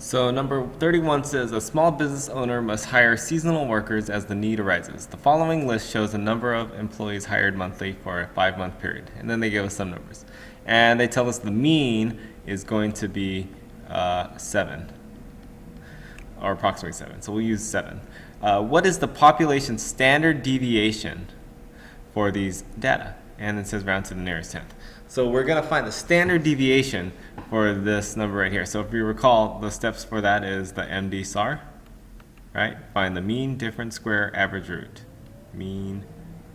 So number 31 says a small business owner must hire seasonal workers as the need arises. The following list shows the number of employees hired monthly for a 5-month period. And then they give us some numbers. And they tell us the mean is going to be 7, or approximately 7. So we'll use 7. What is the population standard deviation for these data? And it says round to the nearest tenth. So we're going to find the standard deviation for this number right here. So if you recall, the steps for that is the MD SAR, right? Find the mean, difference, square, average, root. Mean,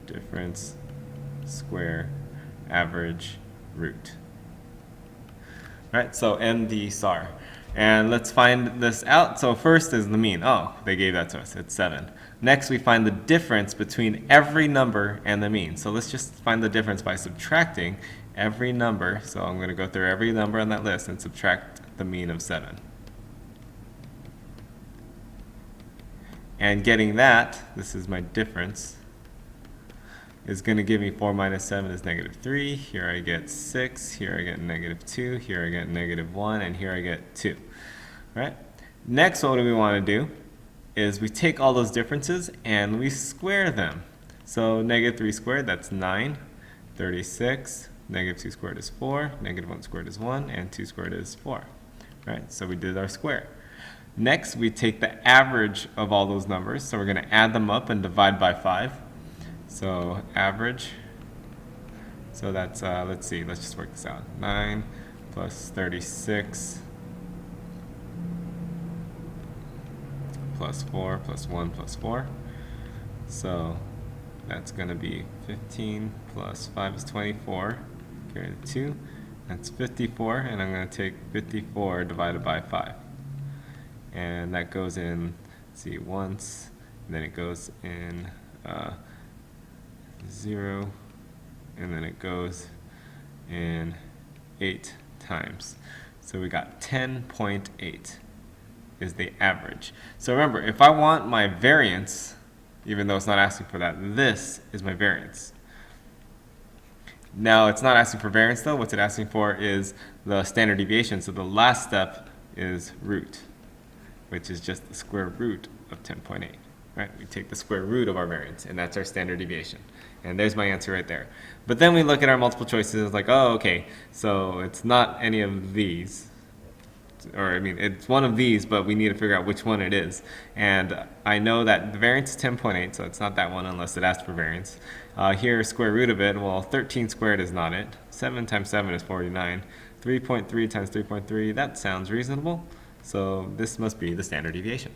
difference, square, average, root. Right, so MD SAR. And let's find this out. So first is the mean. Oh, they gave that to us. It's 7. Next, we find the difference between every number and the mean. So let's just find the difference by subtracting every number. So I'm going to go through every number on that list and subtract the mean of 7. And getting that, this is my difference, is going to give me 4 minus 7 is negative 3. Here I get 6. Here I get negative 2. Here I get negative 1. And here I get 2. Right? Next, what do we want to do is we take all those differences and we square them. So negative 3 squared, that's 9. 36. Negative 2 squared is 4. Negative 1 squared is 1. And 2 squared is 4. Right? So we did our square. Next, we take the average of all those numbers. So we're going to add them up and divide by 5. So average, so that's, let's see, let's just work this out. 9 plus 36 plus 4 plus 1 plus 4. So that's going to be 15 plus 5 is 24. Carry the 2. That's 54, and I'm going to take 54 divided by 5. And that goes in, let's see, once, and then it goes in 0, and then it goes in 8 times. So we got 10.8 is the average. So remember, if I want my variance, even though it's not asking for that, this is my variance. Now it's not asking for variance though. What's it asking for is the standard deviation. So the last step is root, which is just the square root of 10.8. Right? We take the square root of our variance, and that's our standard deviation. And there's my answer right there. But then we look at our multiple choices like, oh, okay, so it's not any of these. Or, I mean, it's one of these, but we need to figure out which one it is. And I know that the variance is 10.8, so it's not that one unless it asks for variance. Here, square root of it, well, 13 squared is not it. 7 times 7 is 49. 3.3 times 3.3, that sounds reasonable. So this must be the standard deviation.